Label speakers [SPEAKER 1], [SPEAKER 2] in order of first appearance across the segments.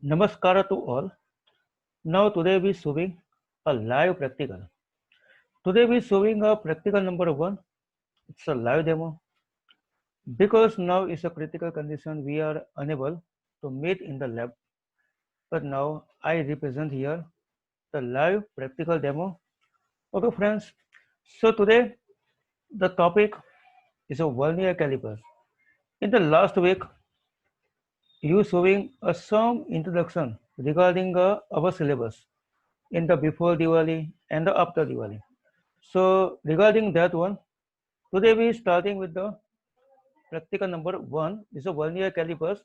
[SPEAKER 1] Namaskara to all. Now today we showing a live practical. Today we showing a practical number one. It's a live demo. Because now is a critical condition we are unable to meet in the lab. But now I represent here the live practical demo. Okay friends. So today the topic is a vernier calipers. In the last week you showing some introduction regarding our syllabus in the before Diwali and the after Diwali. So regarding that one, today we starting with the practical number one is a vernier calipers.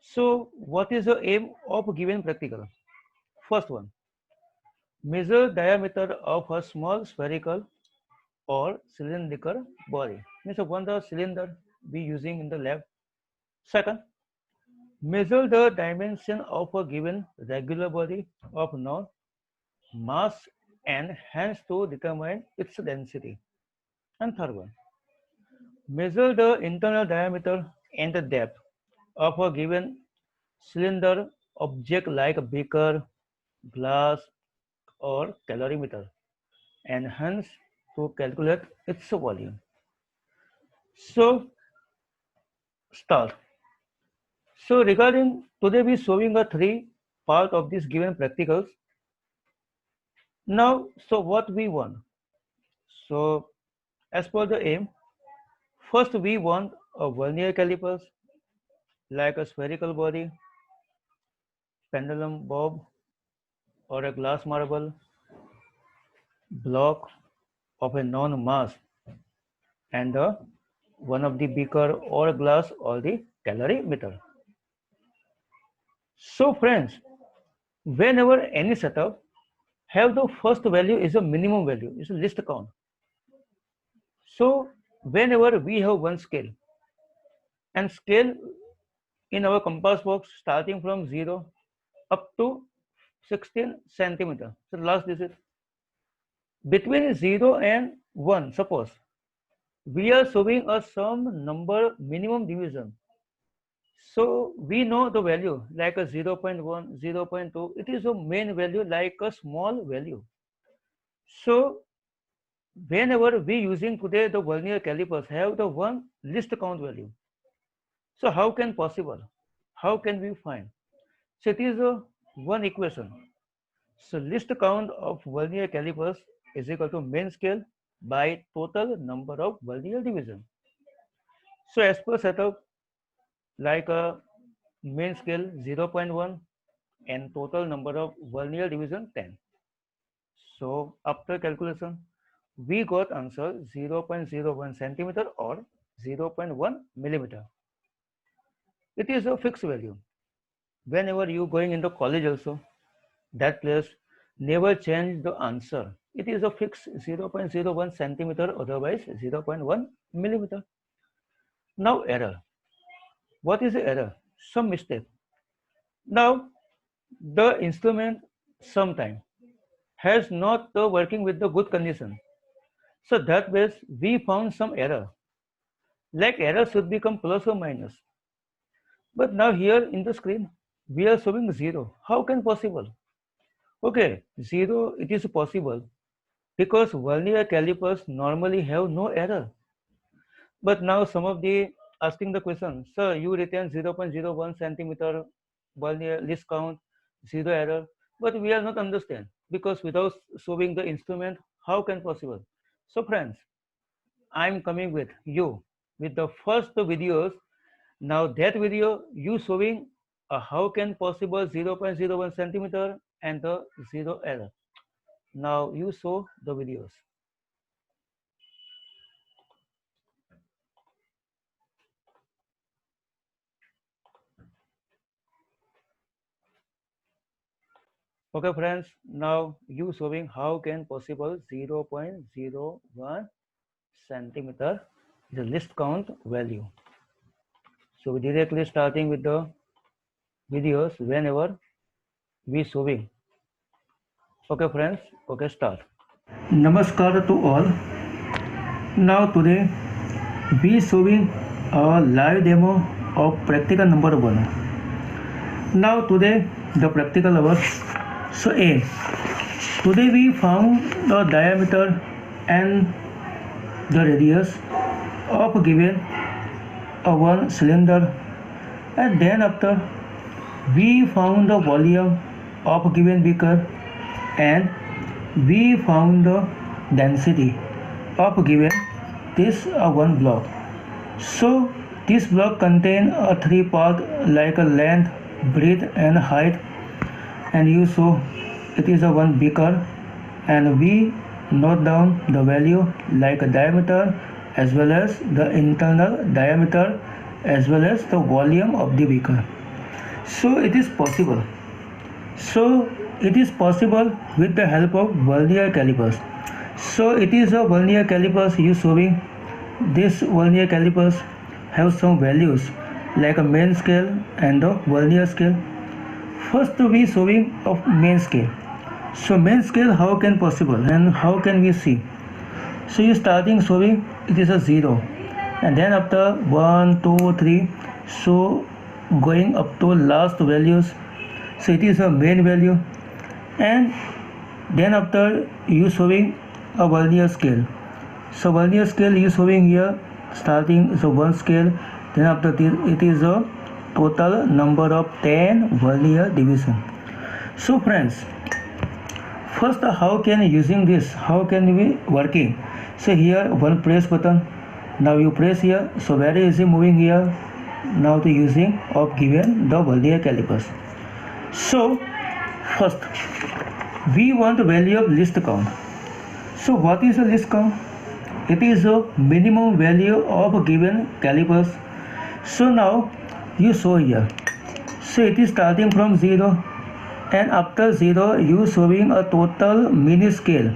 [SPEAKER 1] So what is the aim of given practical? First one, measure diameter of a small spherical or cylindrical body. Means one the cylinder we using in the lab. Second, measure the dimension of a given regular body of known mass and hence to determine its density. And third one, measure the internal diameter and the depth of a given cylinder object like a beaker, glass, or calorimeter, and hence to calculate its volume. So, start. So, regarding today, we showing a three part of this given practicals. Now, so what we want? So, as per the aim, first we want a vernier calipers like a spherical body, pendulum bob, or a glass marble block of a known mass and the one of the beaker or glass or the calorimeter. So friends, whenever any setup have the first value is a minimum value, is a least count. So whenever we have one scale and scale in our compass box starting from 0 up to 16 centimeter. So last digit between 0 and 1, suppose we are showing a some number minimum division. So we know the value like a 0.1, 0.2. It is a main value like a small value. So whenever we using today the vernier calipers have the one least count value. So how can possible? How can we find? So it is a one equation. So least count of vernier calipers is equal to main scale by total number of vernier division. So as per setup, like a main scale 0.1 and total number of vernier division 10. So after calculation, we got answer 0.01 centimeter or 0.1 millimeter. It is a fixed value. Whenever you going into college also, that place never change the answer. It is a fixed 0.01 centimeter, otherwise 0.1 millimeter. Now error. What is the error? Some mistake. Now the instrument sometime has not working with the good condition. So that means we found some error. Like error should become plus or minus. But now here in the screen, we are showing 0. How can possible? Okay, 0 it is possible because vernier calipers normally have no error. But now some of the asking the question, sir, you retain 0.01 centimeter vernier least count, 0 error. But we are not understand because without showing the instrument, how can possible? So friends, I'm coming with you with the first videos. Now that video you showing how can possible 0.01 centimeter and the 0 error. Now you show the videos. Okay friends, now you showing how can possible 0.01 centimeter the least count value. So we directly starting with the videos whenever we showing. Okay friends, okay start. Namaskar to all. Now today we showing a live demo of practical number 1. Now today the practical hour. So A. Today we found the diameter and the radius of given a one cylinder, and then after we found the volume of given beaker, and we found the density of given this one block. So this block contain a three part like a length, breadth and height, and you saw it is a one beaker, and we note down the value like a diameter as well as the internal diameter as well as the volume of the beaker. So it is possible. So it is possible with the help of vernier calipers. So it is a vernier calipers you showing. This vernier calipers have some values like a main scale and the vernier scale. First we showing of main scale. So main scale how can possible and how can we see? So you starting showing it is a 0, and then after 1, 2, 3, so going up to last values, so it is a main value, and then after you showing a vernier scale. So vernier scale you showing here starting so 1 scale, then after this it is a total number of 10 vernier division. So friends, first how can using this, how can we working? So here one press button, now you press here, so very easy moving here. Now the using of given the vernier calipers. So first we want the value of least count. So what is a least count? It is a minimum value of given calipers. So now you show here. So it is starting from 0, and after 0 you showing a total mini scale.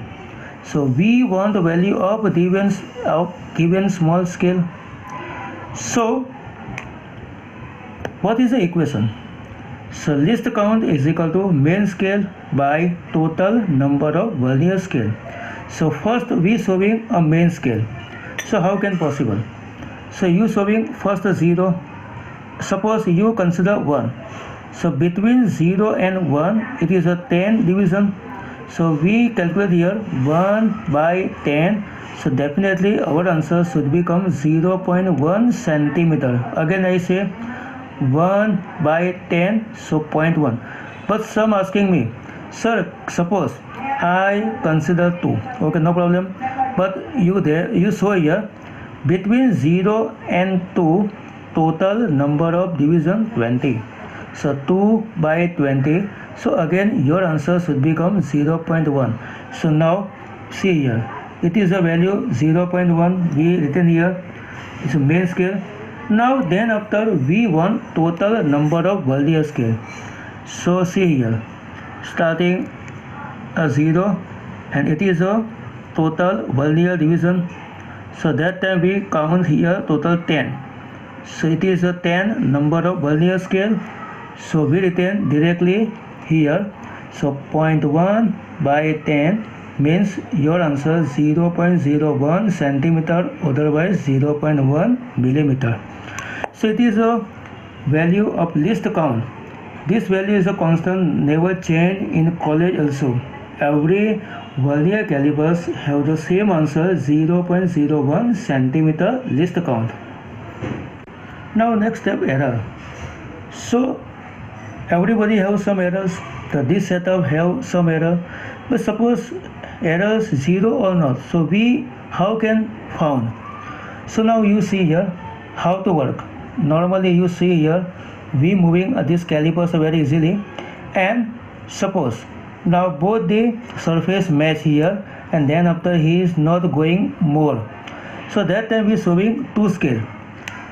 [SPEAKER 1] So we want the value of given small scale. So what is the equation? So least count is equal to main scale by total number of vernier scale. So first we showing a main scale. So how can possible? So you showing first 0. Suppose you consider 1. So between 0 and 1 it is a 10 division. So we calculate here 1 by 10. So definitely our answer should become 0.1 centimeter. Again I say 1 by 10, so 0.1. But some asking me, sir, suppose I consider 2. Okay, no problem. But you show here between 0 and 2 total number of division 20. So 2 by 20. So again your answer should become 0.1. So now see here, it is a value 0.1 we written here. It's a main scale. Now then after we want total number of vernier scale. So see here, starting a 0, and it is a total vernier division. So that time we count here total 10. So it is a 10 number of vernier scale. So we written directly here. So 0.1 by 10 means your answer 0.01 centimeter, otherwise 0.1 millimeter. So it is a value of least count. This value is a constant, never change in college also. Every vernier calipers have the same answer 0.01 centimeter least count. Now next step, error. So everybody have some errors. This setup have some error, but suppose errors 0 or not. So we how can found? So now you see here how to work. Normally you see here we moving this calipers very easily, and suppose now both the surface match here, and then after he is not going more. So that time we showing two scale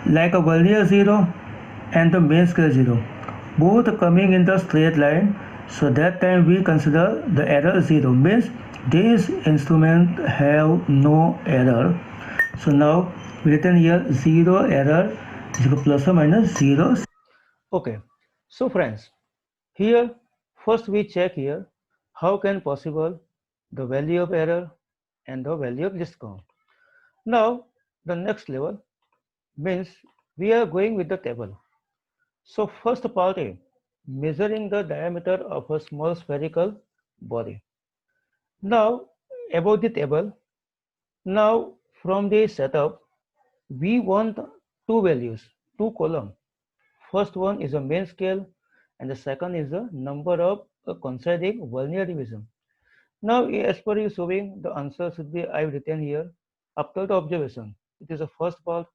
[SPEAKER 1] like a vernier 0 and the main scale 0, both coming in the straight line. So that time we consider the error 0, means this instrument have no error. So now written here 0 error is equal plus or minus 0. Okay, so friends, here first we check here how can possible the value of error and the value of least count. Now the next level means we are going with the table. So first part A, measuring the diameter of a small spherical body. Now, about the table. Now, from the setup, we want two values, two columns. First one is a main scale, and the second is the number of coinciding vernier division. Now, as per you showing, the answer should be I've written here. After the observation, it is the first part,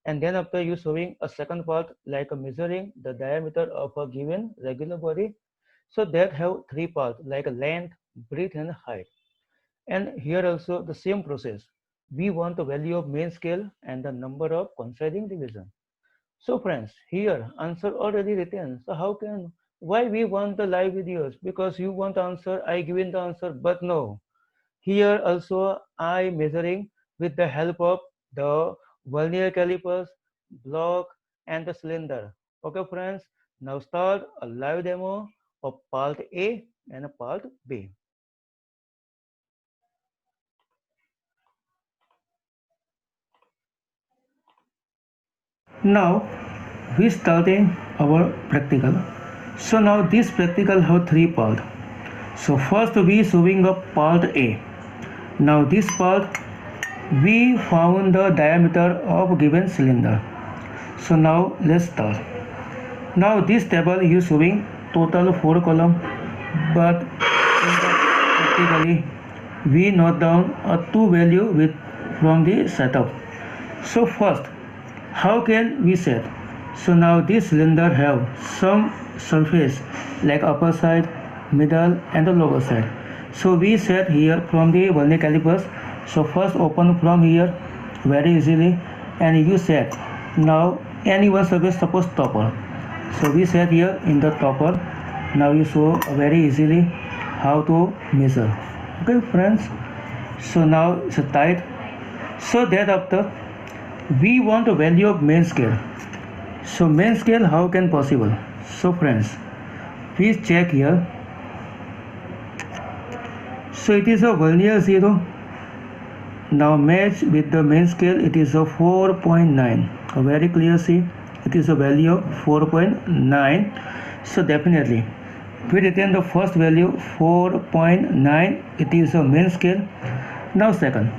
[SPEAKER 1] and then after you showing a second part like measuring the diameter of a given regular body. So that have three parts like length, breadth, and height. And here also the same process. We want the value of main scale and the number of coinciding division. So friends, here answer already written. So how can, why we want the live videos? Because you want answer, I given the answer, but no. Here also I measuring with the help of the vernier calipers, block and the cylinder. Okay friends, now start a live demo of part A and a part B. Now we starting our practical. So now this practical have three parts. So first we showing up part A. Now this part we found the diameter of given cylinder. So now let's start. Now this table is showing total 4 column, but in the practically we note down a two value with from the setup. So first, how can we set? So now this cylinder have some surface like upper side, middle and the lower side. So we set here from the vernier calipers. So first open from here very easily and you set. Now any one surface, suppose topper. So we set here in the topper. Now you show very easily how to measure. Okay friends. So now it's tight. So that after we want a value of main scale. So main scale how can possible? So friends, please check here. So it is a vernier 0. Now match with the main scale, it is a 4.9. Very clear, see, it is a value of 4.9. So definitely we retain the first value 4.9, it is a main scale. Now second,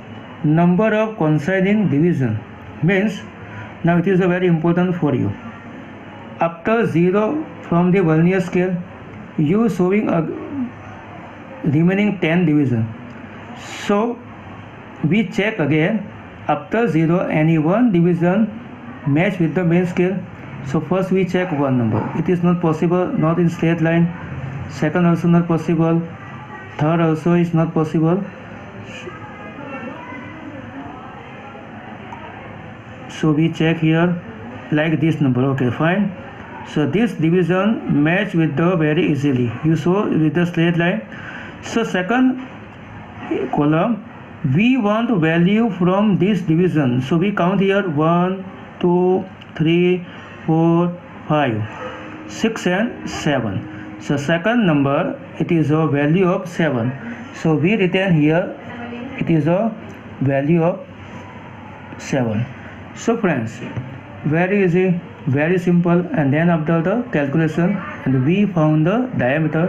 [SPEAKER 1] number of coinciding division means, now it is a very important for you. After 0 from the vernier scale, you showing a remaining 10 division. So we check again, after 0 any one division match with the main scale. So first we check one number, it is not possible, not in straight line. Second also not possible, third also is not possible. So we check here like this number. Okay, fine. So this division match with the very easily, you show with the straight line. So second column we want value from this division. So we count here 1, 2, 3, 4, 5, 6 and 7. So second number, it is a value of 7. So we retain here, it is a value of 7. So friends, very easy, very simple, and then after the calculation and we found the diameter.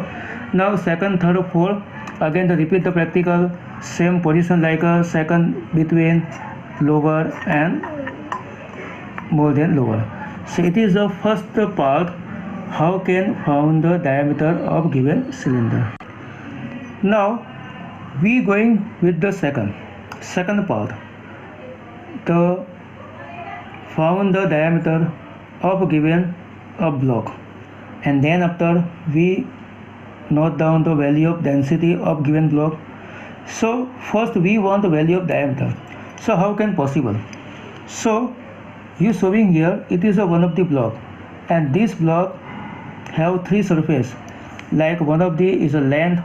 [SPEAKER 1] Now second, third, fourth, again repeat the practical, same position like a second between lower and more than lower. So it is the first part, how can found the diameter of given cylinder. Now we going with the second part, the found the diameter of given a block, and then after we note down the value of density of given block. So first we want the value of diameter. So how can possible? So you showing here, it is a one of the block, and this block have three surface, like one of the is a length,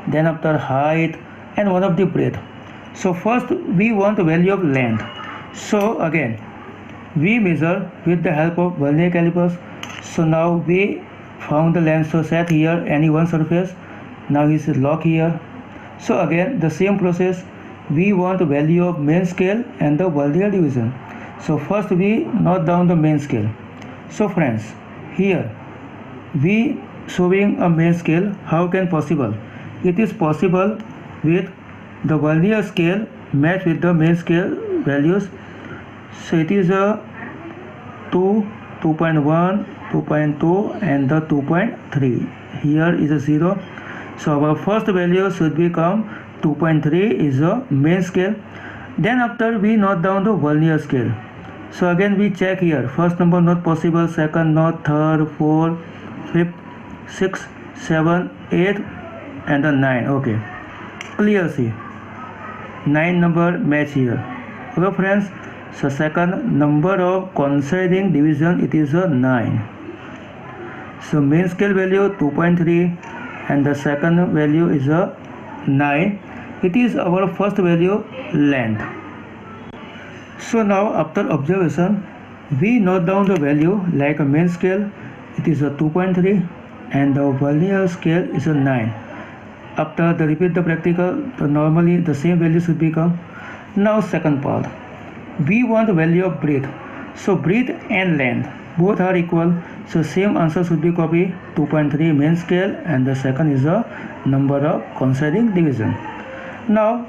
[SPEAKER 1] then after height, and one of the breadth. So first we want the value of length. So again we measure with the help of vernier calipers. So now we found the length. So set here any one surface. Now is lock here. So again the same process, we want the value of main scale and the vernier division. So first we note down the main scale. So friends, here we showing a main scale. How can possible? It is possible with the vernier scale match with the main scale values. So it is a 2, 2.1, 2.2 and the 2.3. Here is a 0. So our first value should become 2.3 is a main scale. Then after we note down the vernier scale. So again we check here. First number not possible, second not, third, fourth, fifth, sixth, seven, eight and the 9. Okay. Clear see. 9 number match here. Okay friends. So second number of coinciding division it is a 9. So main scale value 2.3 and the second value is a 9. It is our first value length. So now after observation we note down the value like a main scale it is a 2.3 and the vernier scale is a 9. After the repeat the practical, normally the same value should become. Now second part. We want the value of breadth. So breadth and length both are equal. So same answer should be copied. 2.3 main scale and the second is the number of coinciding division. Now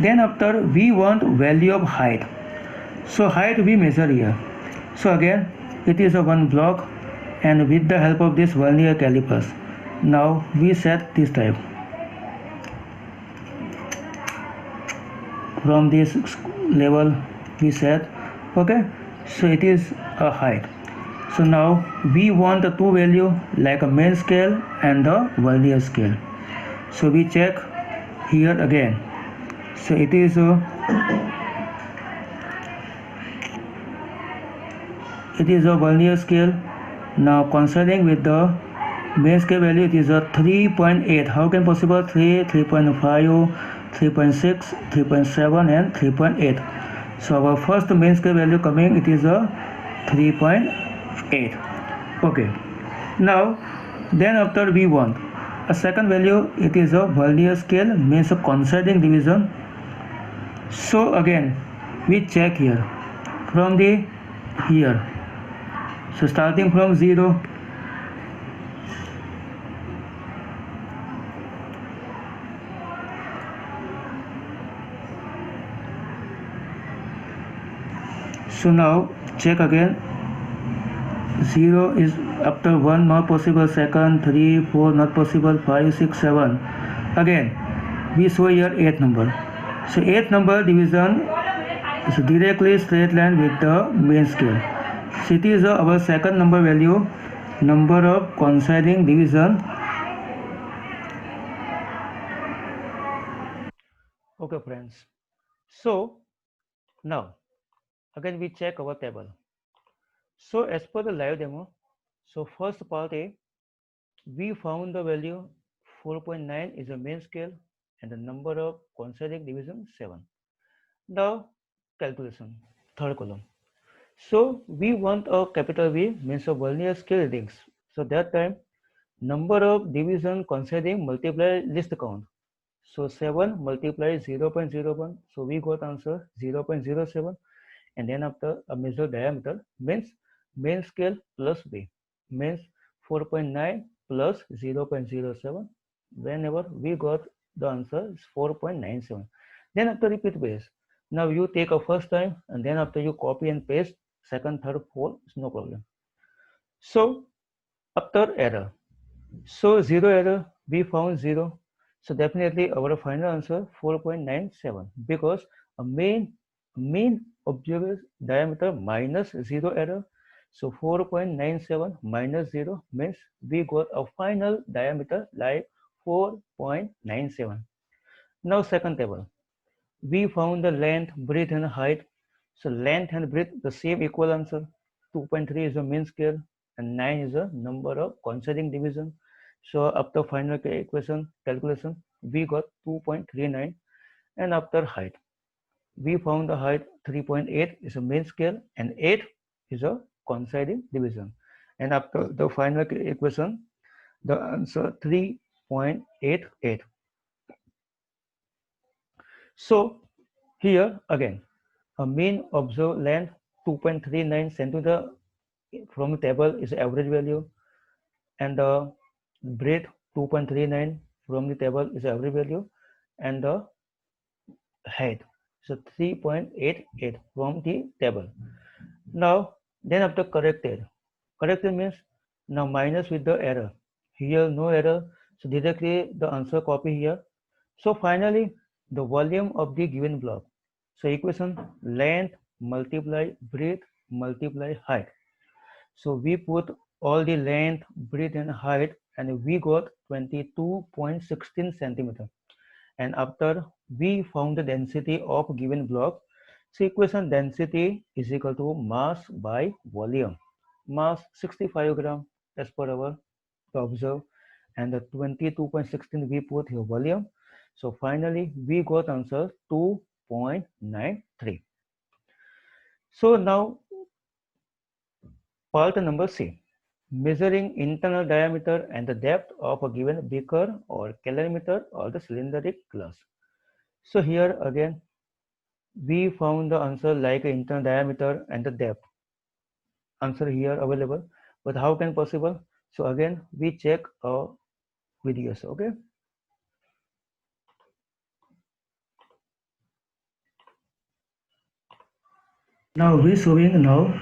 [SPEAKER 1] then after we want value of height. So height we measure here. So again it is a one block and with the help of this vernier calipers. Now we set this type. From this level we set. Okay, so it is a height. So now we want the two value like a main scale and the vernier scale. So we check here again. So it is a vernier scale. Now considering with the main scale value it is a 3.8. How can possible? 3, 3.5, 3.6, 3.7 and 3.8. So our first main scale value coming it is a 3.8. Okay. Now then after we want a second value it is a vernier scale means a coinciding division. So again we check here from the here. So starting from 0. So now check again. 0 is after 1 not possible, second 3, 4 not possible, 5, 6, 7. Again we show here 8 number. So 8 number division is directly straight line with the main scale. So it is our second number value, number of coinciding division. Okay friends. So now again we check our table. So as per the live demo, so first part A, we found the value 4.9 is a main scale and the number of coinciding division 7. Now calculation, third column. So we want a capital V means a vernier scale readings. So that time number of division coinciding multiply least count. So 7 multiplied 0.01. So we got answer 0.07 and then after a measure diameter means main scale plus B means 4.9 plus 0.07. Whenever we got the answer is 4.97. Then after repeat base. Now you take a first time and then after you copy and paste second, third, fourth, it's no problem. So after error. So 0 error, we found 0. So definitely our final answer 4.97 because a mean observed diameter minus 0 error. So 4.97 minus 0 means we got a final diameter like 4.97. Now second table. We found the length, breadth and height. So length and breadth the same equal answer. 2.3 is the mean scale and 9 is the number of coinciding division. So after final equation calculation, we got 2.39 and after height, we found the height 3.8 is a main scale and 8 is a coinciding division. And after the final equation, the answer 3.88. So here again, a mean observed length 2.39 centimeter from the table is average value and the breadth 2.39 from the table is every value, and the height so 3.88 from the table. Now then after corrected means now minus with the error. Here no error, so directly the answer copy here. So finally the volume of the given block. So equation length multiply breadth multiply height. So we put all the length, breadth and height, and we got 22.16 centimeter. And after we found the density of given block, so equation density is equal to mass by volume. Mass 65 gram as per our observe, and the 22.16 we put here volume. So finally we got answer 2.93. So now part number C, measuring internal diameter and the depth of a given beaker or calorimeter or the cylindric glass. So here again we found the answer like internal diameter and the depth. Answer here available, but how can possible? So again we check our videos. Okay. Now we showing now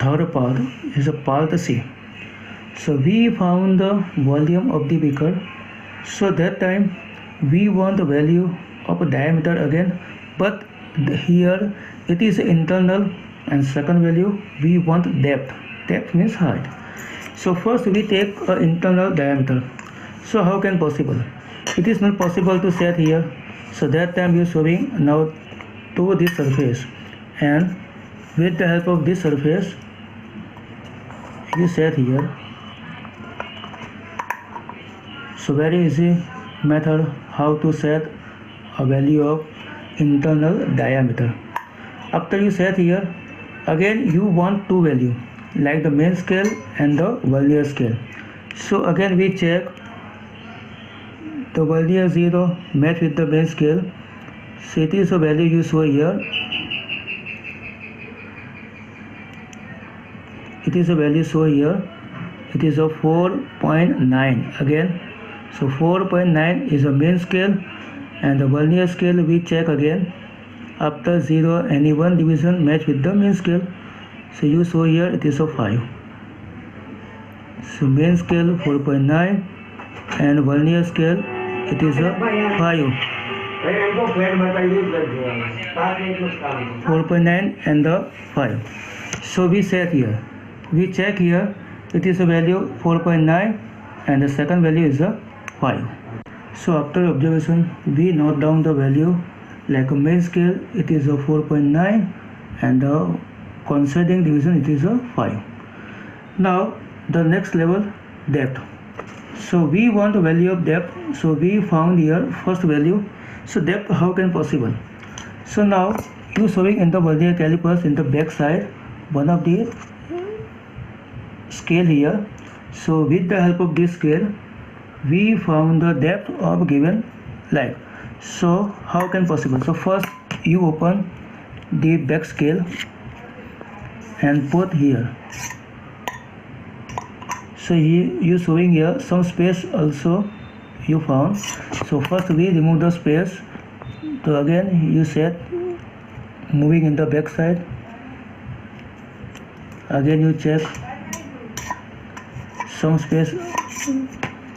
[SPEAKER 1] third part is a part C. So we found the volume of the beaker. So that time we want the value of a diameter again, but here it is internal, and second value we want depth. Depth means height. So first we take an internal diameter. So how can possible? It is not possible to set here. So that time we are showing now to this surface, and with the help of this surface you set here. So very easy method how to set a value of internal diameter. After you set here, again you want two value like the main scale and the vernier scale. So again we check the vernier 0 match with the main scale. So it is a value you show here. It is a value show here. It is a 4.9 again. So 4.9 is a main scale, and the vernier scale we check again. After 0 any one division match with the main scale. So you show here it is a 5. So main scale 4.9 and vernier scale it is a 5. 4.9 and the 5. So we set here. We check here it is a value 4.9 and the second value is a 5. So after observation we note down the value like a main scale it is a 4.9 and the coinciding division it is a 5. Now the next level depth. So we want the value of depth. So we found here first value. So depth how can possible? So now you showing in the vernier calipers in the back side one of the scale here. So with the help of this scale we found the depth of given line. So how can possible? So first you open the back scale and put here. So you showing here some space also you found. So first we remove the space. So again you set moving in the back side. Again you check some space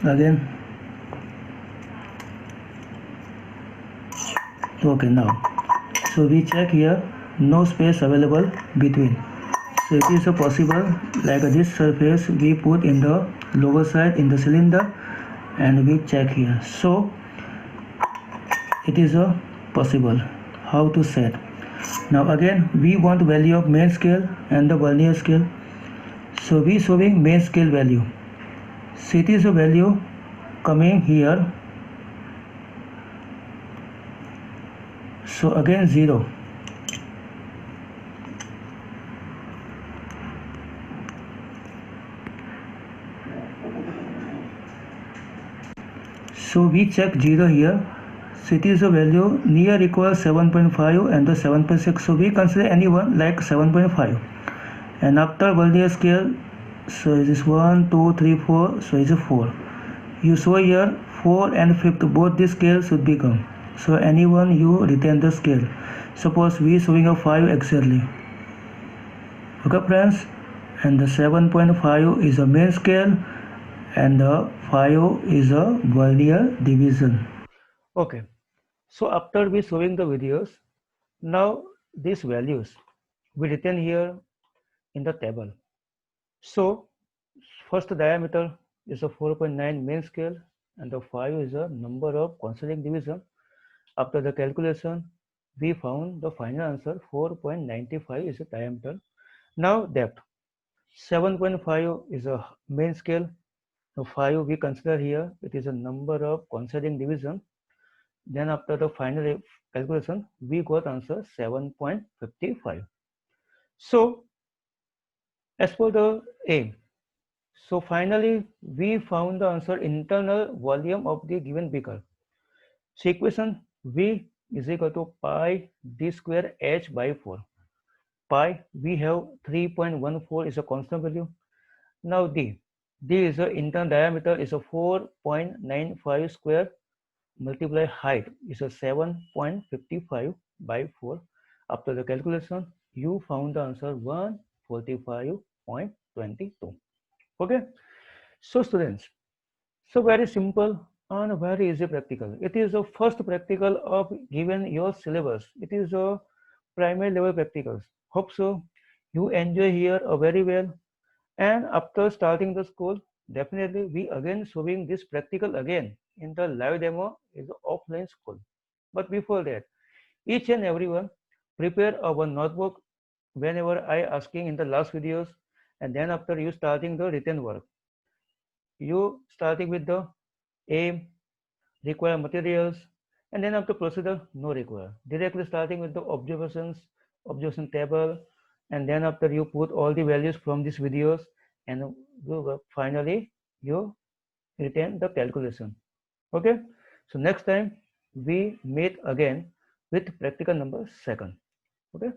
[SPEAKER 1] again. Okay, now so we check here no space available between. So it is a possible like this surface we put in the lower side in the cylinder and we check here. So it is a possible how to set. Now again we want value of main scale and the vernier scale. So we showing main scale value. So it is a value coming here. So again 0. So we check 0 here. So it is a value near equals 7.5 and the 7.6. So we consider any one like 7.5. And after vernier scale So it is 1, 2, 3, 4. So it is 4. You show here 4 and 5th, both the scales should become. So anyone you retain the scale. Suppose we showing a 5 exactly. Okay friends, and the 7.5 is a main scale and the 5 is a vernier division. Okay, so after we showing the videos, now these values we written here in the table. So first diameter is a 4.9 main scale and the 5 is a number of concentric division. After the calculation, we found the final answer 4.95 is the diameter. Now depth 7.5 is a main scale. The 5 we consider here, it is a number of concentric division. Then after the final calculation, we got answer 7.55. So as per the aim, so finally we found the answer internal volume of the given beaker. So equation V is equal to pi d square h by 4. Pi we have 3.14 is a constant value. Now d is the internal diameter is a 4.95 square multiply height is a 7.55 by 4. After the calculation, you found the answer 145.22. Okay. So students, so very simple and very easy practical. It is the first practical of given your syllabus. It is a primary level practicals. Hope so. You enjoy here very well. And after starting the school, definitely we again showing this practical again in the live demo is the offline school. But before that, each and everyone prepare our notebook whenever I asking in the last videos, and then after you starting the written work. You starting with the aim, require materials, and then after procedure, no require. Directly starting with the observations, observation table, and then after you put all the values from these videos, and finally you retain the calculation. Okay, so next time we meet again with practical number 2. Okay.